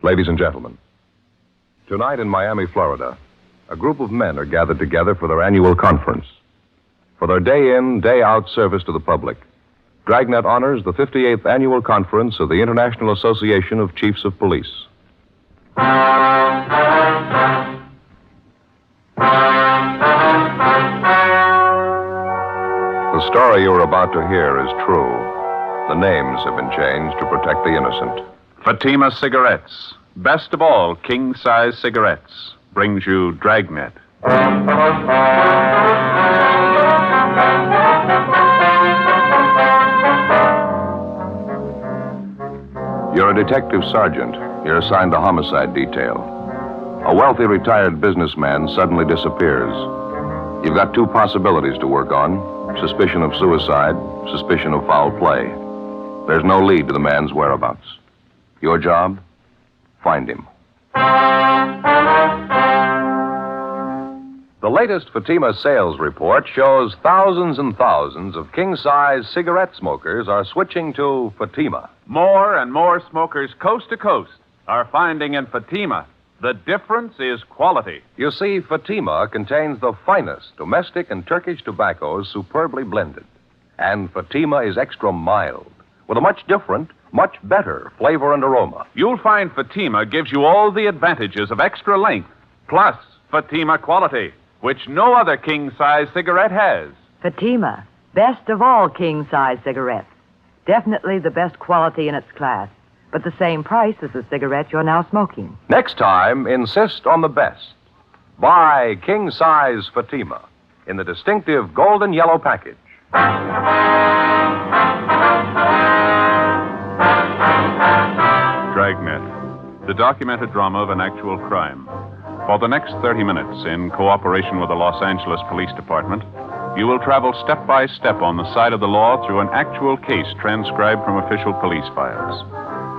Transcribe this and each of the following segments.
Ladies and gentlemen, tonight in Miami, Florida, a group of men are gathered together for their annual conference. For their day-in, day-out service to the public, Dragnet honors the 58th annual conference of the International Association of Chiefs of Police. The story you're about to hear is true. The names have been changed to protect the innocent. Fatima Cigarettes, best of all king-size cigarettes, brings you Dragnet. You're a detective sergeant. You're assigned to homicide detail. A wealthy retired businessman suddenly disappears. You've got two possibilities to work on: suspicion of suicide, suspicion of foul play. There's no lead to the man's whereabouts. Your job? Find him. The latest Fatima sales report shows thousands and thousands of king-size cigarette smokers are switching to Fatima. More and more smokers coast to coast are finding in Fatima the difference is quality. You see, Fatima contains the finest domestic and Turkish tobaccos superbly blended. And Fatima is extra mild, with a much different, much better flavor and aroma. You'll find Fatima gives you all the advantages of extra length, plus Fatima quality, which no other king-size cigarette has. Fatima, best of all king-size cigarettes. Definitely the best quality in its class, but the same price as the cigarette you're now smoking. Next time, insist on the best. Buy king-size Fatima in the distinctive golden yellow package. Dragnet, the documented drama of an actual crime. For the next 30 minutes, in cooperation with the Los Angeles Police Department, you will travel step by step on the side of the law through an actual case transcribed from official police files.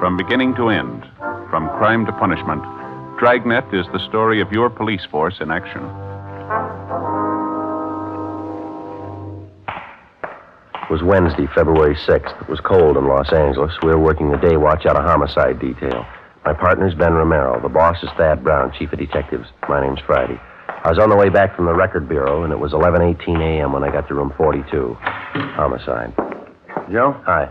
From beginning to end, from crime to punishment, Dragnet is the story of your police force in action. It was Wednesday, February 6th. It was cold in Los Angeles. We were working the day watch out of homicide detail. My partner's Ben Romero. The boss is Thad Brown, chief of detectives. My name's Friday. I was on the way back from the record bureau, and it was 11:18 a.m. when I got to room 42. Homicide. Joe? Hi.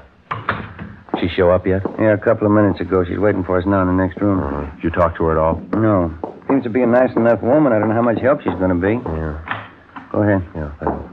She show up yet? Yeah, a couple of minutes ago. She's waiting for us now in the next room. Did you talk to her at all? No. Seems to be a nice enough woman. I don't know how much help she's going to be. Yeah. Go ahead. Yeah, thanks.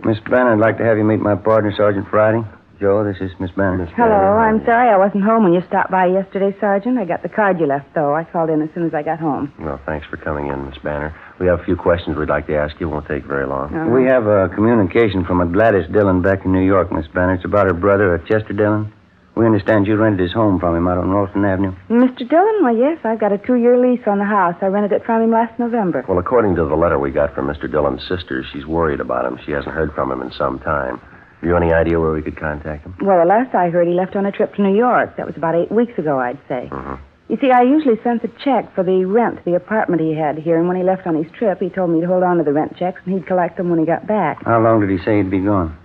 Miss Banner, I'd like to have you meet my partner, Sergeant Friday. Joe, this is Miss Banner. Hello, I'm sorry I wasn't home when you stopped by yesterday, Sergeant. I got the card you left, though. I called in as soon as I got home. Well, thanks for coming in, Miss Banner. We have a few questions we'd like to ask you. It won't take very long. We have a communication from a Gladys Dillon back in New York, Miss Banner. It's about her brother, Chester Dillon. We understand you rented his home from him out on Ralston Avenue. Mr. Dillon? Well, yes, I've got a 2-year lease on the house. I rented it from him last November. Well, according to the letter we got from Mr. Dillon's sister, she's worried about him. She hasn't heard from him in some time. Have you any idea where we could contact him? Well, the last I heard, he left on a trip to New York. That was about 8 weeks ago, I'd say. Mm-hmm. You see, I usually sent the check for the rent to the apartment he had here, and when he left on his trip, he told me to hold on to the rent checks, and he'd collect them when he got back. How long did he say he'd be gone?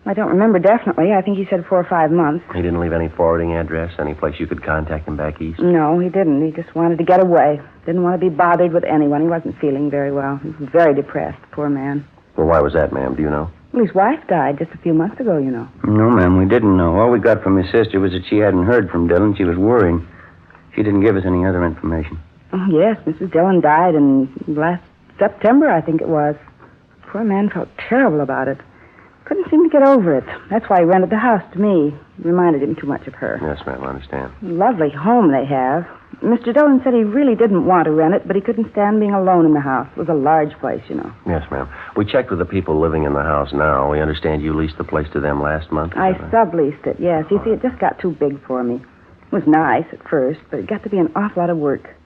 I don't remember definitely. I think he said 4 or 5 months. He didn't leave any forwarding address, any place you could contact him back east? No, he didn't. He just wanted to get away. Didn't want to be bothered with anyone. He wasn't feeling very well. He was very depressed, poor man. Well, why was that, ma'am? Do you know? Well, his wife died just a few months ago, you know. No, ma'am, we didn't know. All we got from his sister was that she hadn't heard from Dillon. She was worried. She didn't give us any other information. Oh, yes, Mrs. Dillon died in last September, I think it was. Poor man felt terrible about it. Couldn't seem to get over it. That's why he rented the house to me. It reminded him too much of her. Yes, ma'am, I understand. Lovely home they have. Mr. Dillon said he really didn't want to rent it, but he couldn't stand being alone in the house. It was a large place, you know. Yes, ma'am. We checked with the people living in the house now. We understand you leased the place to them last month. I subleased it, yes. You see, it just got too big for me. It was nice at first, but it got to be an awful lot of work.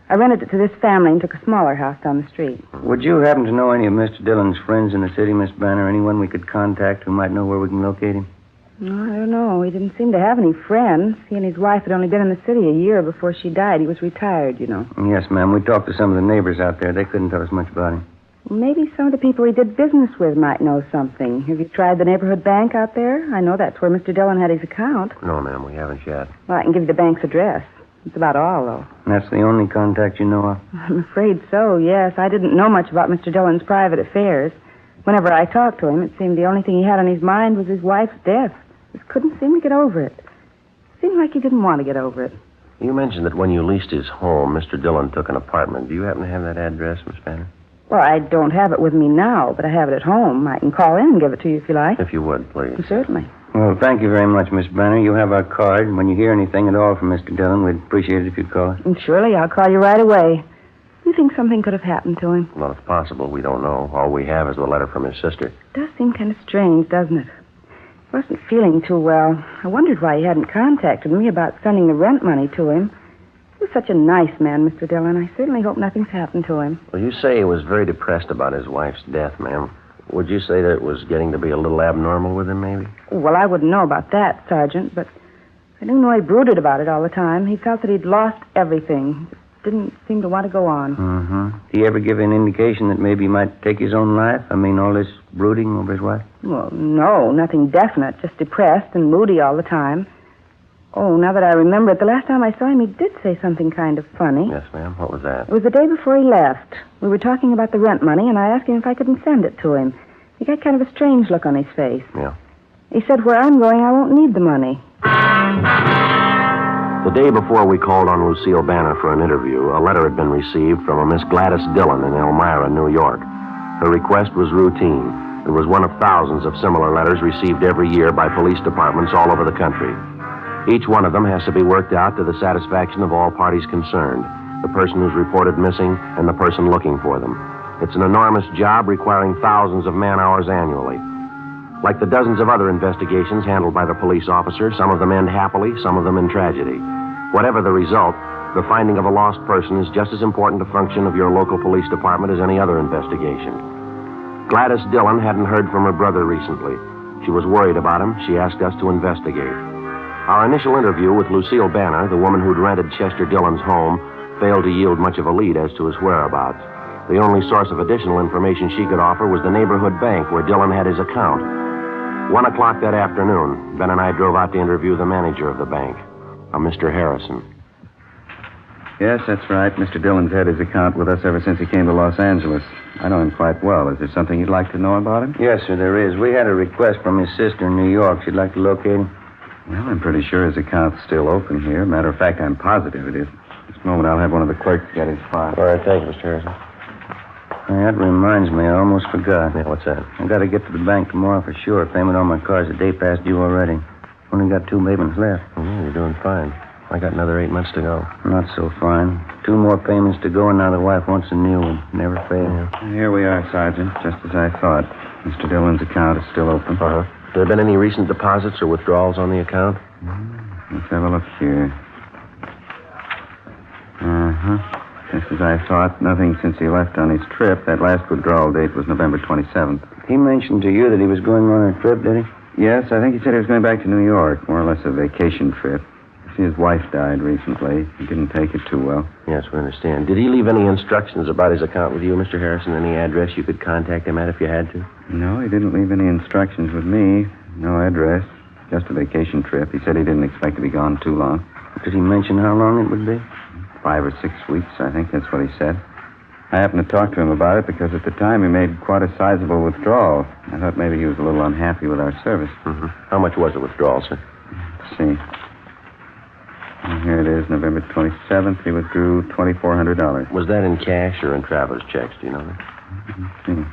I rented it to this family and took a smaller house down the street. Would you happen to know any of Mr. Dillon's friends in the city, Miss Banner? Anyone we could contact who might know where we can locate him? No, I don't know. He didn't seem to have any friends. He and his wife had only been in the city a year before she died. He was retired, you know. Yes, ma'am. We talked to some of the neighbors out there. They couldn't tell us much about him. Maybe some of the people he did business with might know something. Have you tried the neighborhood bank out there? I know that's where Mr. Dillon had his account. No, ma'am, we haven't yet. Well, I can give you the bank's address. That's about all, though. That's the only contact you know of? I'm afraid so, yes. I didn't know much about Mr. Dillon's private affairs. Whenever I talked to him, it seemed the only thing he had on his mind was his wife's death. Just couldn't seem to get over it. Seemed like he didn't want to get over it. You mentioned that when you leased his home, Mr. Dillon took an apartment. Do you happen to have that address, Miss Banner? Well, I don't have it with me now, but I have it at home. I can call in and give it to you if you like. If you would, please. Certainly. Well, thank you very much, Miss Banner. You have our card. When you hear anything at all from Mr. Dillon, we'd appreciate it if you'd call us. And surely, I'll call you right away. You think something could have happened to him? Well, it's possible. We don't know. All we have is the letter from his sister. It does seem kind of strange, doesn't it? He wasn't feeling too well. I wondered why he hadn't contacted me about sending the rent money to him. He was such a nice man, Mr. Dillon. I certainly hope nothing's happened to him. Well, you say he was very depressed about his wife's death, ma'am. Would you say that it was getting to be a little abnormal with him, maybe? Well, I wouldn't know about that, Sergeant, but I do know he brooded about it all the time. He felt that he'd lost everything. Didn't seem to want to go on. Mm-hmm. Did he ever give an indication that maybe he might take his own life? I mean, all this brooding over his wife? Well, no, nothing definite. Just depressed and moody all the time. Oh, now that I remember it, the last time I saw him, he did say something kind of funny. Yes, ma'am. What was that? It was the day before he left. We were talking about the rent money, and I asked him if I couldn't send it to him. He got kind of a strange look on his face. Yeah. He said, where I'm going, I won't need the money. The day before we called on Lucille Banner for an interview, a letter had been received from a Miss Gladys Dillon in Elmira, New York. Her request was routine. It was one of thousands of similar letters received every year by police departments all over the country. Each one of them has to be worked out to the satisfaction of all parties concerned, the person who's reported missing and the person looking for them. It's an enormous job requiring thousands of man-hours annually. Like the dozens of other investigations handled by the police officer, some of them end happily, some of them in tragedy. Whatever the result, the finding of a lost person is just as important a function of your local police department as any other investigation. Gladys Dillon hadn't heard from her brother recently. She was worried about him. She asked us to investigate. Our initial interview with Lucille Banner, the woman who'd rented Chester Dillon's home, failed to yield much of a lead as to his whereabouts. The only source of additional information she could offer was the neighborhood bank where Dillon had his account. 1 o'clock that afternoon, Ben and I drove out to interview the manager of the bank, a Mr. Harrison. Yes, that's right. Mr. Dillon's had his account with us ever since he came to Los Angeles. I know him quite well. Is there something you'd like to know about him? Yes, sir, there is. We had a request from his sister in New York. She'd like to locate him. Well, I'm pretty sure his account's still open here. Matter of fact, I'm positive it is. This moment, I'll have one of the clerks get his file. All right, thank you, Mr. Harrison. That reminds me, I almost forgot. Yeah, what's that? I got to get to the bank tomorrow for sure. Payment on my car's a day past due already. Only got 2 payments left. You're doing fine. I got another 8 months to go. Not so fine. 2 more payments to go, and now the wife wants a new one. Never fails. Yeah. Here we are, Sergeant, just as I thought. Mr. Dillon's account is still open. Uh-huh. Have there been any recent deposits or withdrawals on the account? Let's have a look here. Uh-huh. Just as I thought, nothing since he left on his trip. That last withdrawal date was November 27th. He mentioned to you that he was going on a trip, did he? Yes, I think he said he was going back to New York, more or less a vacation trip. See, his wife died recently. He didn't take it too well. Yes, we understand. Did he leave any instructions about his account with you, Mr. Harrison? Any address you could contact him at if you had to? No, he didn't leave any instructions with me. No address. Just a vacation trip. He said he didn't expect to be gone too long. Did he mention how long it would be? 5 or 6 weeks, I think that's what he said. I happened to talk to him about it because at the time he made quite a sizable withdrawal. I thought maybe he was a little unhappy with our service. Mm-hmm. How much was the withdrawal, sir? Let's see. And here it is, November 27th. He withdrew $2,400. Was that in cash or in traveler's checks? Do you know that? Let's see.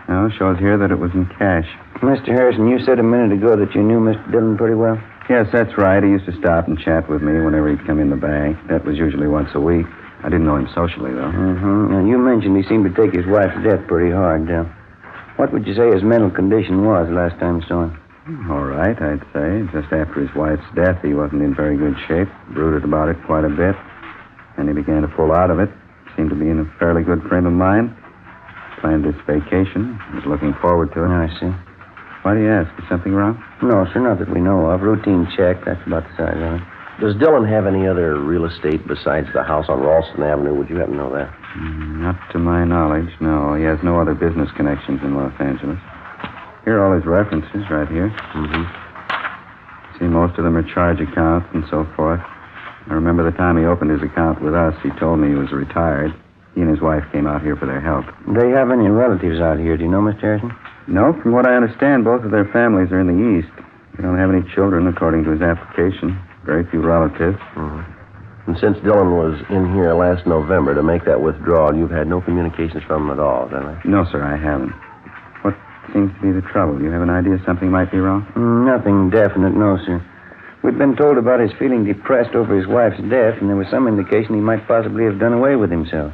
No, it shows here that it was in cash. Mr. Harrison, you said a minute ago that you knew Mr. Dillon pretty well? Yes, that's right. He used to stop and chat with me whenever he'd come in the bank. That was usually once a week. I didn't know him socially, though. Mm-hmm. And you mentioned he seemed to take his wife's death pretty hard. What would you say his mental condition was last time you saw him? All right, I'd say. Just after his wife's death, he wasn't in very good shape. Brooded about it quite a bit. And he began to pull out of it. Seemed to be in a fairly good frame of mind. Planned this vacation. Was looking forward to it. I see. Why do you ask? Is something wrong? No, sir, not that we know of. Routine check. That's about the size of it. Does Dillon have any other real estate besides the house on Ralston Avenue? Would you happen to know that? Not to my knowledge, no. He has no other business connections in Los Angeles. Here are all his references right here. Mm-hmm. See, most of them are charge accounts and so forth. I remember the time he opened his account with us, he told me he was retired. He and his wife came out here for their health. Do they have any relatives out here? Do you know, Mr. Harrison? No, from what I understand, both of their families are in the East. They don't have any children, according to his application. Very few relatives. Mm-hmm. And since Dillon was in here last November to make that withdrawal, you've had no communications from him at all, is that right? No, sir, I haven't. What seems to be the trouble? Do you have an idea something might be wrong? Nothing definite, no, sir. We'd been told about his feeling depressed over his wife's death, and there was some indication he might possibly have done away with himself.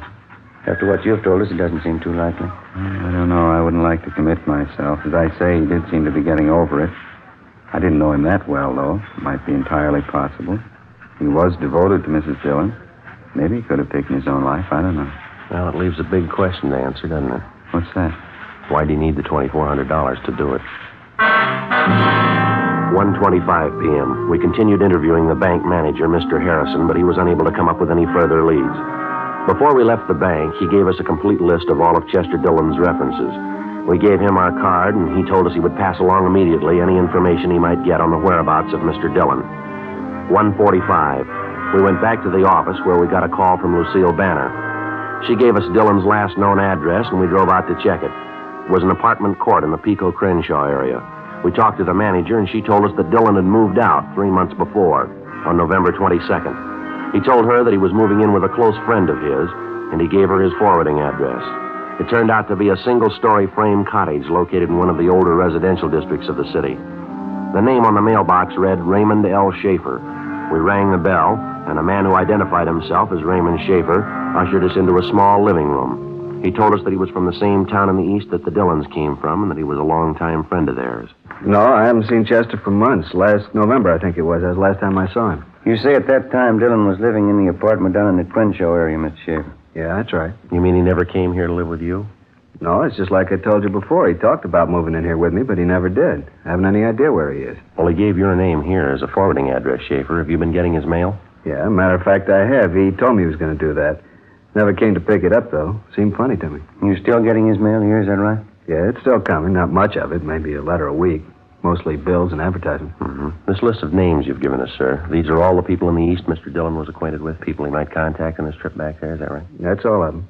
After what you've told us, it doesn't seem too likely. I don't know. I wouldn't like to commit myself. As I say, he did seem to be getting over it. I didn't know him that well, though. It might be entirely possible. He was devoted to Mrs. Dillon. Maybe he could have taken his own life. I don't know. Well, it leaves a big question to answer, doesn't it? What's that? Why do you need the $2,400 to do it? 1:25 p.m. We continued interviewing the bank manager, Mr. Harrison, but he was unable to come up with any further leads. Before we left the bank, he gave us a complete list of all of Chester Dillon's references. We gave him our card, and he told us he would pass along immediately any information he might get on the whereabouts of Mr. Dillon. 1:45. We went back to the office where we got a call from Lucille Banner. She gave us Dillon's last known address, and we drove out to check it. It was an apartment court in the Pico Crenshaw area. We talked to the manager, and she told us that Dillon had moved out 3 months before, on November 22nd. He told her that he was moving in with a close friend of his, and he gave her his forwarding address. It turned out to be a single-story frame cottage located in one of the older residential districts of the city. The name on the mailbox read Raymond L. Schaefer. We rang the bell, and a man who identified himself as Raymond Schaefer ushered us into a small living room. He told us that he was from the same town in the east that the Dillons came from, and that he was a longtime friend of theirs. No, I haven't seen Chester for months. Last November, I think it was. That was the last time I saw him. You say at that time Dillon was living in the apartment down in the Crenshaw area, Mr. Schaefer. Yeah, that's right. You mean he never came here to live with you? No, it's just like I told you before. He talked about moving in here with me, but he never did. I haven't any idea where he is. Well, he gave your name here as a forwarding address, Schaefer. Have you been getting his mail? Yeah, matter of fact, I have. He told me he was going to do that. Never came to pick it up, though. Seemed funny to me. You're still getting his mail here, is that right? Yeah, it's still coming. Not much of it. Maybe a letter a week. Mostly bills and advertisements. Mm-hmm. This list of names you've given us, sir, these are all the people in the East Mr. Dillon was acquainted with, people he might contact on his trip back there, is that right? That's all of them.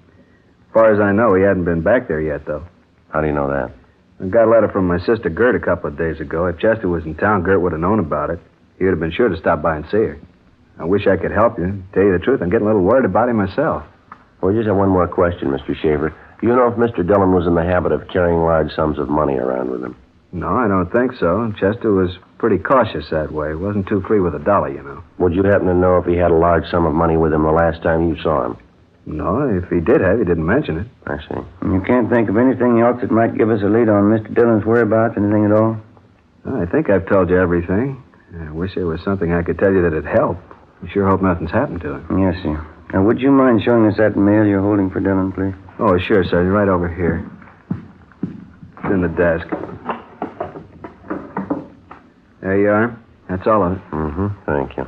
As far as I know, he hadn't been back there yet, though. How do you know that? I got a letter from my sister Gert a couple of days ago. If Chester was in town, Gert would have known about it. He would have been sure to stop by and see her. I wish I could help you. Tell you the truth, I'm getting a little worried about him myself. Well, just have one more question, Mr. Schaefer. Do you know if Mr. Dillon was in the habit of carrying large sums of money around with him? No, I don't think so. Chester was pretty cautious that way. Wasn't too free with a dollar, you know. Would you happen to know if he had a large sum of money with him the last time you saw him? No, if he did have, he didn't mention it. I see. You can't think of anything else that might give us a lead on Mr. Dillon's whereabouts, anything at all? I think I've told you everything. I wish there was something I could tell you that'd help. I sure hope nothing's happened to him. Yes, sir. Now, would you mind showing us that mail you're holding for Dillon, please? Oh, sure, sir. Right over here. It's in the desk. There you are. That's all of it. Mm-hmm. Thank you.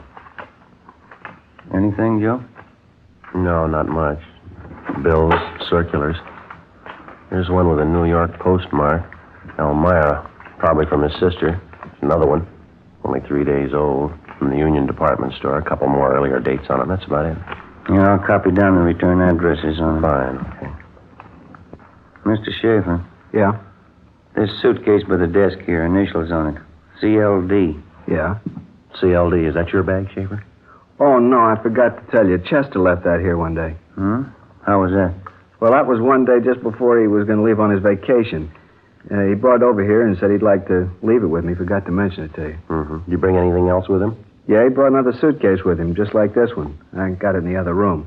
Anything, Joe? No, not much. Bills, circulars. Here's one with a New York postmark. Elmira. Probably from his sister. Another one. Only 3 days old. From the Union Department Store. A couple more earlier dates on it. That's about it. Yeah, I'll copy down the return addresses on it. Fine. Okay. Mr. Schaefer. Yeah? This suitcase by the desk here, initials on it. CLD. Yeah? CLD. Is that your bag, Schaefer? Oh, no, I forgot to tell you. Chester left that here one day. Hmm? How was that? Well, that was one day just before he was going to leave on his vacation. He brought it over here and said he'd like to leave it with me. Forgot to mention it to you. Mm-hmm. Did you bring anything else with him? Yeah, he brought another suitcase with him, just like this one. I got it in the other room.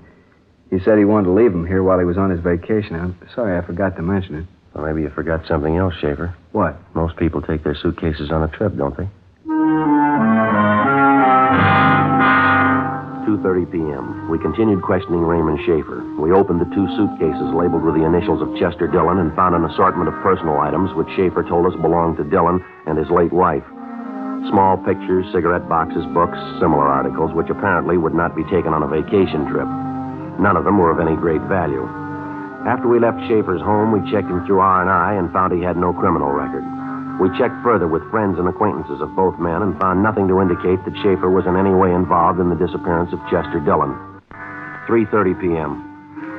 He said he wanted to leave him here while he was on his vacation. I'm sorry I forgot to mention it. Well, maybe you forgot something else, Schaefer. What? Most people take their suitcases on a trip, don't they? 2:30 p.m. We continued questioning Raymond Schaefer. We opened the 2 suitcases labeled with the initials of Chester Dillon and found an assortment of personal items which Schaefer told us belonged to Dillon and his late wife. Small pictures, cigarette boxes, books, similar articles, which apparently would not be taken on a vacation trip. None of them were of any great value. After we left Schaefer's home, we checked him through R&I and found he had no criminal record. We checked further with friends and acquaintances of both men and found nothing to indicate that Schaefer was in any way involved in the disappearance of Chester Dillon. 3:30 p.m.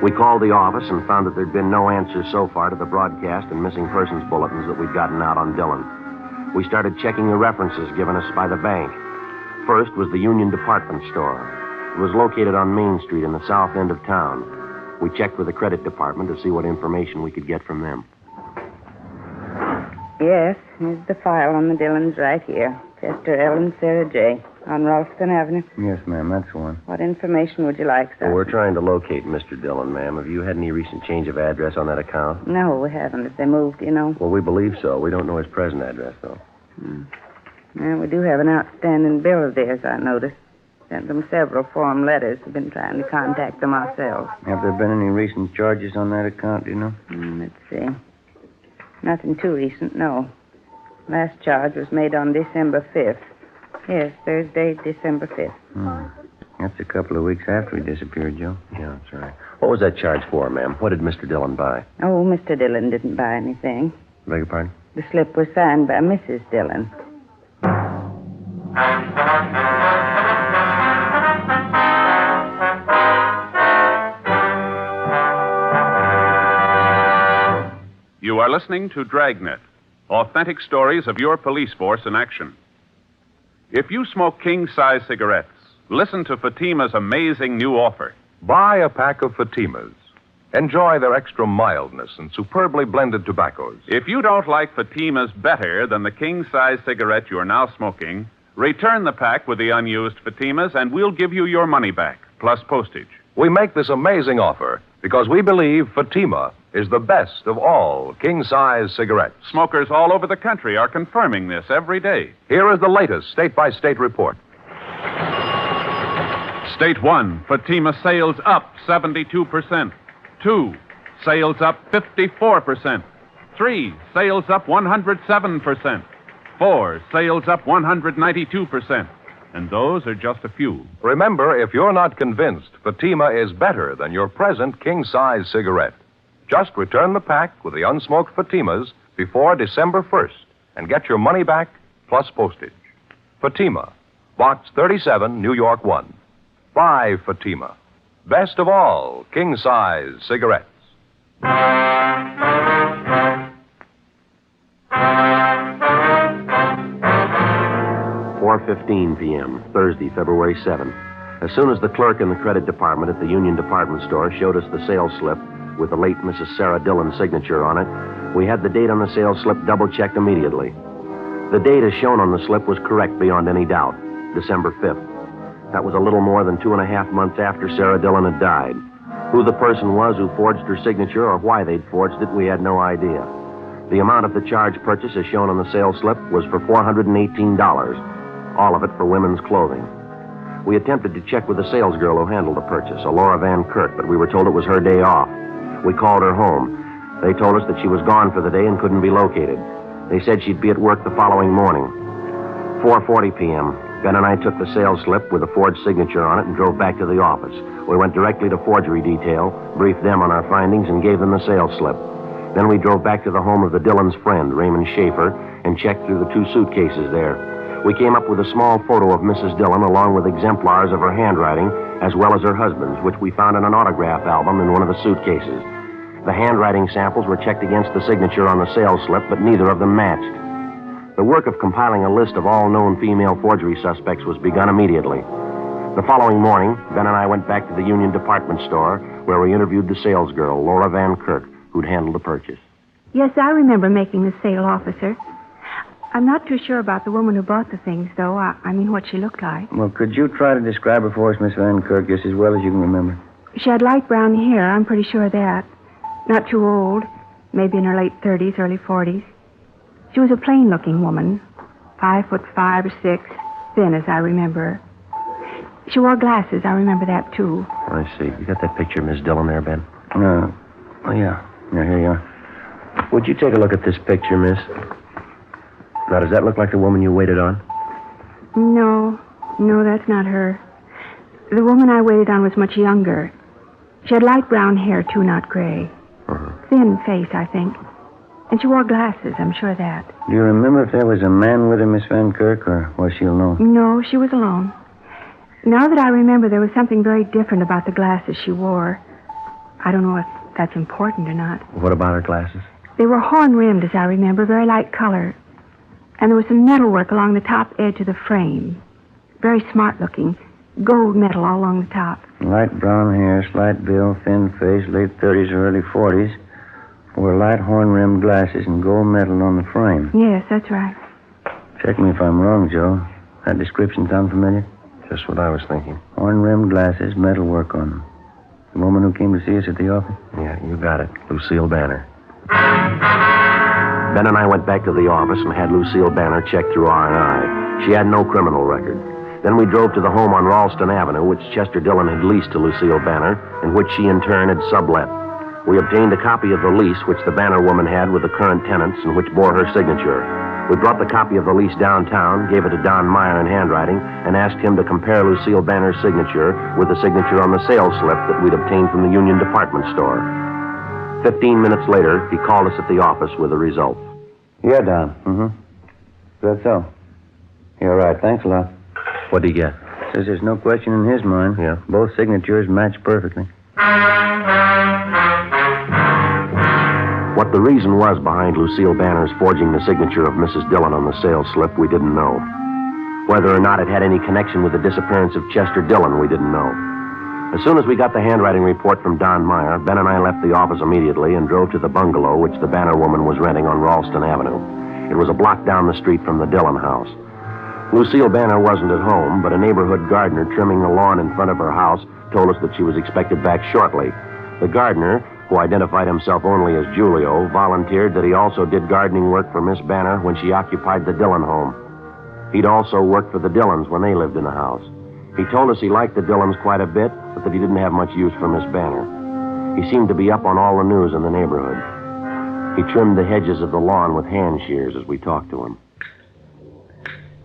We called the office and found that there'd been no answers so far to the broadcast and missing persons bulletins that we'd gotten out on Dillon. We started checking the references given us by the bank. First was the Union Department Store. It was located on Main Street in the south end of town. We checked with the credit department to see what information we could get from them. Yes, here's the file on the Dillons right here. Chester L. and Sarah J. on Ralston Avenue. Yes, ma'am, that's the one. What information would you like, sir? Well, we're trying to locate Mr. Dillon, ma'am. Have you had any recent change of address on that account? No, we haven't. If they moved, you know. Well, we believe so. We don't know his present address, though. Well, we do have an outstanding bill of theirs, I noticed. Sent them several form letters. We've been trying to contact them ourselves. Have there been any recent charges on that account, do you know? Let's see. Nothing too recent, no. Last charge was made on December 5th. Yes, Thursday, December 5th. That's a couple of weeks after he disappeared, Joe. Yeah, that's right. What was that charge for, ma'am? What did Mr. Dillon buy? Oh, Mr. Dillon didn't buy anything. Beg your pardon? The slip was signed by Mrs. Dillon. You are listening to Dragnet, authentic stories of your police force in action. If you smoke king-size cigarettes, listen to Fatima's amazing new offer. Buy a pack of Fatimas. Enjoy their extra mildness and superbly blended tobaccos. If you don't like Fatima's better than the king-size cigarette you're now smoking, return the pack with the unused Fatimas and we'll give you your money back, plus postage. We make this amazing offer because we believe Fatima is the best of all king-size cigarettes. Smokers all over the country are confirming this every day. Here is the latest state-by-state report. State 1, Fatima sales up 72%. 2, sales up 54%. 3, sales up 107%. 4, sales up 192%. And those are just a few. Remember, if you're not convinced Fatima is better than your present king-size cigarette, just return the pack with the unsmoked Fatimas before December 1st and get your money back plus postage. Fatima, Box 37, New York 1. Buy Fatima. Best of all, king-size cigarettes. 4:15 p.m., Thursday, February 7th. As soon as the clerk in the credit department at the Union Department Store showed us the sales slip with the late Mrs. Sarah Dillon's signature on it, we had the date on the sales slip double-checked immediately. The date as shown on the slip was correct beyond any doubt, December 5th. That was a little more than 2.5 months after Sarah Dillon had died. Who the person was who forged her signature or why they'd forged it, we had no idea. The amount of the charge purchase as shown on the sales slip was for $418, all of it for women's clothing. We attempted to check with the salesgirl who handled the purchase, a Laura Van Kirk, but we were told it was her day off. We called her home. They told us that she was gone for the day and couldn't be located. They said she'd be at work the following morning. 4:40 p.m., Ben and I took the sales slip with a forged signature on it and drove back to the office. We went directly to forgery detail, briefed them on our findings, and gave them the sales slip. Then we drove back to the home of the Dillons' friend, Raymond Schaefer, and checked through the 2 suitcases there. We came up with a small photo of Mrs. Dillon along with exemplars of her handwriting as well as her husband's, which we found in an autograph album in one of the suitcases. The handwriting samples were checked against the signature on the sales slip, but neither of them matched. The work of compiling a list of all known female forgery suspects was begun immediately. The following morning, Ben and I went back to the Union Department Store where we interviewed the salesgirl, Laura Van Kirk, who'd handled the purchase. Yes, I remember making the sale, officer. I'm not too sure about the woman who bought the things, though. I mean, what she looked like. Well, could you try to describe her for us, Miss Van Kirk, just as well as you can remember? She had light brown hair, I'm pretty sure of that. Not too old, maybe in her late 30s, early 40s. She was a plain-looking woman, 5'5" or 6", thin as I remember her. She wore glasses, I remember that, too. I see. You got that picture of Miss Dillon there, Ben? Oh, yeah. Yeah, here you are. Would you take a look at this picture, miss? Now, does that look like the woman you waited on? No, that's not her. The woman I waited on was much younger. She had light brown hair, too, not gray. Thin face, I think. And she wore glasses, I'm sure of that. Do you remember if there was a man with her, Miss Van Kirk, or was she alone? No, she was alone. Now that I remember, there was something very different about the glasses she wore. I don't know if that's important or not. What about her glasses? They were horn-rimmed, as I remember, very light color. And there was some metalwork along the top edge of the frame. Very smart-looking. Gold metal all along the top. Light brown hair, slight build, thin face, late 30s or early 40s. Wore light horn-rimmed glasses and gold metal on the frame. Yes, that's right. Check me if I'm wrong, Joe. That description sound familiar? Just what I was thinking. Horn-rimmed glasses, metal work on them. The woman who came to see us at the office? Yeah, you got it. Lucille Banner. Ben and I went back to the office and had Lucille Banner checked through R&I. She had no criminal record. Then we drove to the home on Ralston Avenue, which Chester Dillon had leased to Lucille Banner, and which she in turn had sublet. We obtained a copy of the lease which the Banner woman had with the current tenants and which bore her signature. We brought the copy of the lease downtown, gave it to Don Meyer in handwriting, and asked him to compare Lucille Banner's signature with the signature on the sales slip that we'd obtained from the Union Department Store. 15 minutes later, he called us at the office with the results. Yeah, Don. That's so. You're right. Thanks a lot. What'd he get? Says there's no question in his mind. Yeah. Both signatures match perfectly. What the reason was behind Lucille Banner's forging the signature of Mrs. Dillon on the sales slip, we didn't know. Whether or not it had any connection with the disappearance of Chester Dillon, we didn't know. As soon as we got the handwriting report from Don Meyer, Ben and I left the office immediately and drove to the bungalow which the Banner woman was renting on Ralston Avenue. It was a block down the street from the Dillon house. Lucille Banner wasn't at home, but a neighborhood gardener trimming the lawn in front of her house told us that she was expected back shortly. The gardener, who identified himself only as Julio, volunteered that he also did gardening work for Miss Banner when she occupied the Dillon home. He'd also worked for the Dillons when they lived in the house. He told us he liked the Dillons quite a bit, but that he didn't have much use for Miss Banner. He seemed to be up on all the news in the neighborhood. He trimmed the hedges of the lawn with hand shears as we talked to him.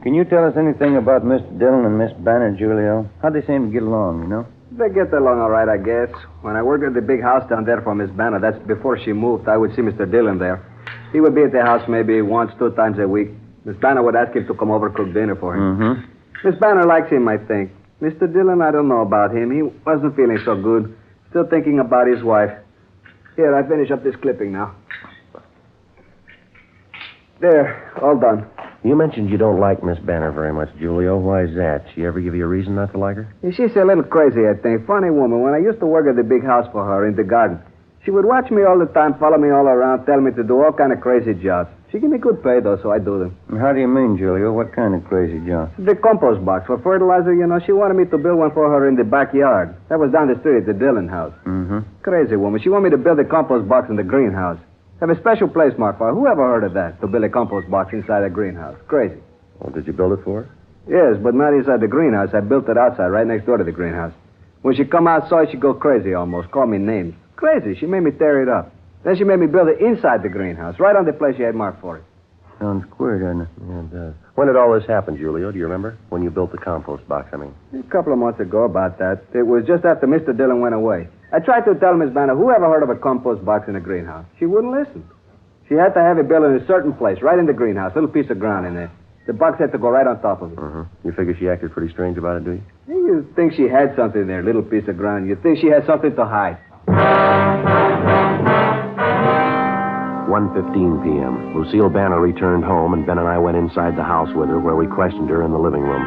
Can you tell us anything about Mr. Dillon and Miss Banner, Julio? How'd they seem to get along, you know? They get along all right, I guess. When I worked at the big house down there for Miss Banner, that's before she moved, I would see Mr. Dillon there. He would be at the house maybe once, 2 times a week. Miss Banner would ask him to come over cook dinner for him. Miss Banner likes him, I think. Mr. Dillon, I don't know about him. He wasn't feeling so good. Still thinking about his wife. Here, I finish up this clipping now. There, all done. You mentioned you don't like Miss Banner very much, Julio. Why is that? She ever give you a reason not to like her? She's a little crazy, I think. Funny woman. When I used to work at the big house for her in the garden, she would watch me all the time, follow me all around, tell me to do all kind of crazy jobs. She give me good pay, though, so I do them. And how do you mean, Julio? What kind of crazy job? The compost box for fertilizer, you know. She wanted me to build one for her in the backyard. That was down the street at the Dillon house. Crazy woman. She wanted me to build a compost box in the greenhouse. Have a special place marked for her. Who ever heard of that? To build a compost box inside a greenhouse. Crazy. Well, did you build it for her? Yes, but not inside the greenhouse. I built it outside, right next door to the greenhouse. When she come outside, she'd go crazy almost. Call me names. Crazy. She made me tear it up. Then she made me build it inside the greenhouse, right on the place she had marked for it. Sounds queer, doesn't it? Yeah, it does. When did all this happen, Julio? Do you remember? When you built the compost box, I mean. A couple of months ago about that. It was just after Mr. Dillon went away. I tried to tell Miss Banner, who ever heard of a compost box in a greenhouse? She wouldn't listen. She had to have it built in a certain place, right in the greenhouse, a little piece of ground in there. The box had to go right on top of it. You figure she acted pretty strange about it, do you? You think she had something there, little piece of ground. You think she had something to hide. 1:15 p.m. Lucille Banner returned home, and Ben and I went inside the house with her, where we questioned her in the living room.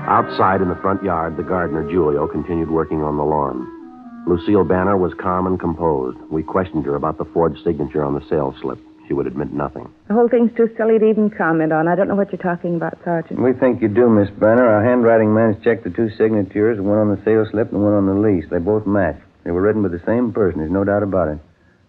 Outside in the front yard, the gardener, Julio, continued working on the lawn. Lucille Banner was calm and composed. We questioned her about the forged signature on the sales slip. She would admit nothing. The whole thing's too silly to even comment on. I don't know what you're talking about, Sergeant. We think you do, Miss Banner. Our handwriting man's checked the 2 signatures, one on the sales slip and one on the lease. They both match. They were written by the same person. There's no doubt about it.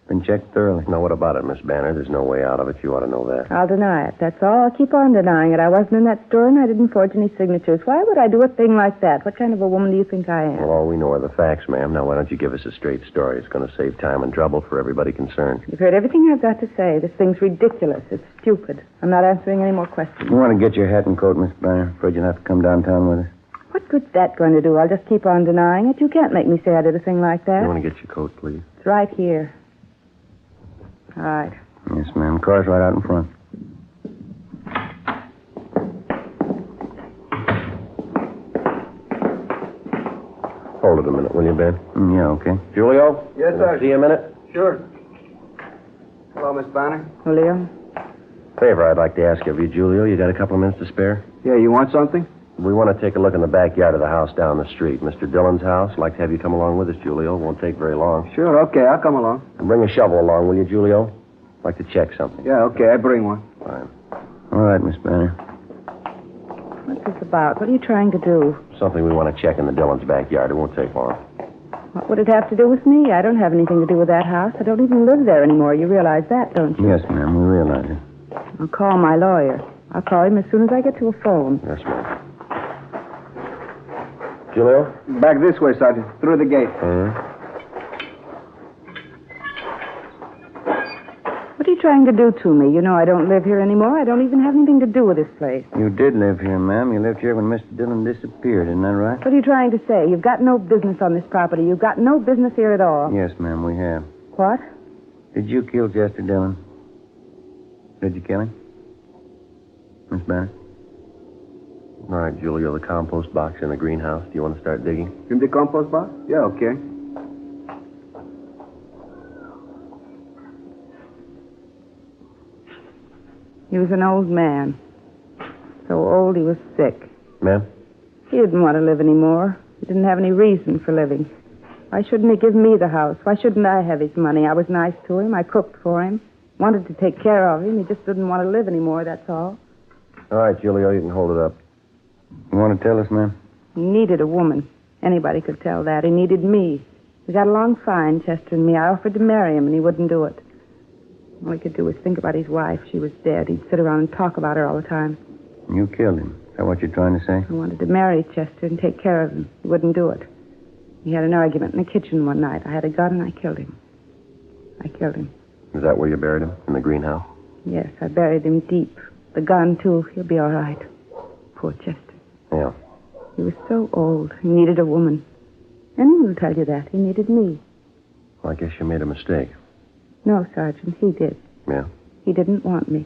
Been checked thoroughly. Now, what about it, Miss Banner? There's no way out of it. You ought to know that. I'll deny it. That's all. I'll keep on denying it. I wasn't in that store and I didn't forge any signatures. Why would I do a thing like that? What kind of a woman do you think I am? Well, all we know are the facts, ma'am. Now, why don't you give us a straight story? It's going to save time and trouble for everybody concerned. You've heard everything I've got to say. This thing's ridiculous. It's stupid. I'm not answering any more questions. You want to get your hat and coat, Miss Banner? Afraid you'll have to come downtown with us. What good's that going to do? I'll just keep on denying it. You can't make me say I did a thing like that. You want to get your coat, please? It's right here. All right. Yes, ma'am. Car's right out in front. Hold it a minute, will you, Ben? Yeah, okay. Julio? Yes, sir. See you a minute? Sure. Hello, Miss Banner. Julio? Favor I'd like to ask of you, Julio. You got a couple of minutes to spare? Yeah, you want something? We want to take a look in the backyard of the house down the street. Mr. Dillon's house. I'd like to have you come along with us, Julio. Won't take very long. Sure, okay, I'll come along. And bring a shovel along, will you, Julio? I'd like to check something. Yeah, okay, I bring one. Fine. All right, Miss Banner. What's this about? What are you trying to do? Something we want to check in the Dillon's backyard. It won't take long. What would it have to do with me? I don't have anything to do with that house. I don't even live there anymore. You realize that, don't you? Yes, ma'am, we realize it. I'll call my lawyer. I'll call him as soon as I get to a phone. Yes, ma'am. Julio? Back this way, Sergeant. Through the gate. What are you trying to do to me? You know I don't live here anymore. I don't even have anything to do with this place. You did live here, ma'am. You lived here when Mr. Dillon disappeared, isn't that right? What are you trying to say? You've got no business on this property. You've got no business here at all. Yes, ma'am, we have. What? Did you kill Chester Dillon? Did you kill him? Miss Banner? All right, Julio, the compost box in the greenhouse. Do you want to start digging? In the compost box? Yeah, okay. He was an old man. So old he was sick. Ma'am? He didn't want to live anymore. He didn't have any reason for living. Why shouldn't he give me the house? Why shouldn't I have his money? I was nice to him. I cooked for him. Wanted to take care of him. He just didn't want to live anymore, that's all. All right, Julio, you can hold it up. You want to tell us, ma'am? He needed a woman. Anybody could tell that. He needed me. We got along fine, Chester and me. I offered to marry him, and he wouldn't do it. All he could do was think about his wife. She was dead. He'd sit around and talk about her all the time. You killed him. Is that what you're trying to say? I wanted to marry Chester and take care of him. He wouldn't do it. We had an argument in the kitchen one night. I had a gun, and I killed him. I killed him. Is that where you buried him? In the greenhouse? Yes, I buried him deep. The gun, too. He'll be all right. Poor Chester. Yeah. He was so old. He needed a woman. Anyone will tell you that. He needed me. Well, I guess you made a mistake. No, Sergeant, he did. Yeah? He didn't want me.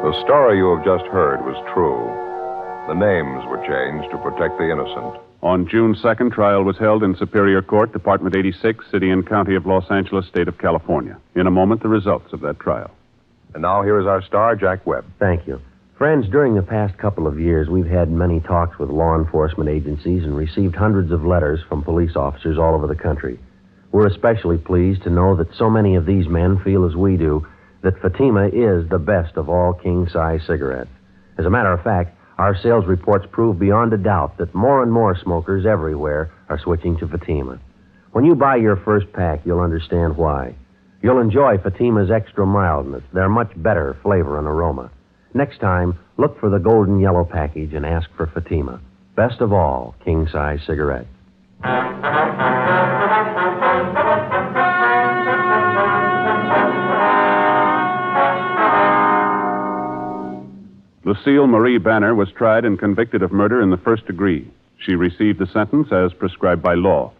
The story you have just heard was true. The names were changed to protect the innocent. On June 2nd, trial was held in Superior Court, Department 86, City and County of Los Angeles, State of California. In a moment, the results of that trial. And now here is our star, Jack Webb. Thank you. Friends, during the past couple of years, we've had many talks with law enforcement agencies and received hundreds of letters from police officers all over the country. We're especially pleased to know that so many of these men feel as we do, that Fatima is the best of all king-size cigarettes. As a matter of fact, our sales reports prove beyond a doubt that more and more smokers everywhere are switching to Fatima. When you buy your first pack, you'll understand why. You'll enjoy Fatima's extra mildness, their much better flavor and aroma. Next time, look for the golden yellow package and ask for Fatima. Best of all, king-size cigarettes. Lucille Marie Banner was tried and convicted of murder in the first degree. She received the sentence as prescribed by law.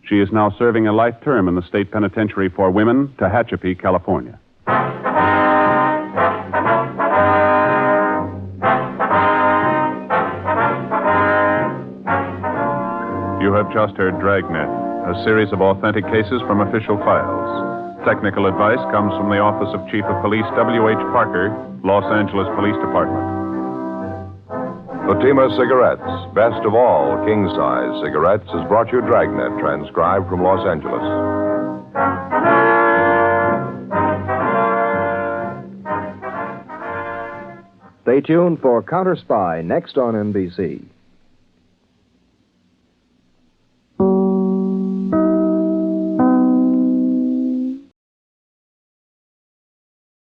She is now serving a life term in the state penitentiary for women, Tehachapi, California. You have just heard Dragnet, a series of authentic cases from official files. Technical advice comes from the Office of Chief of Police W.H. Parker, Los Angeles Police Department. Fatima Cigarettes, best of all king-size cigarettes, has brought you Dragnet, transcribed from Los Angeles. Stay tuned for Counter Spy next on NBC.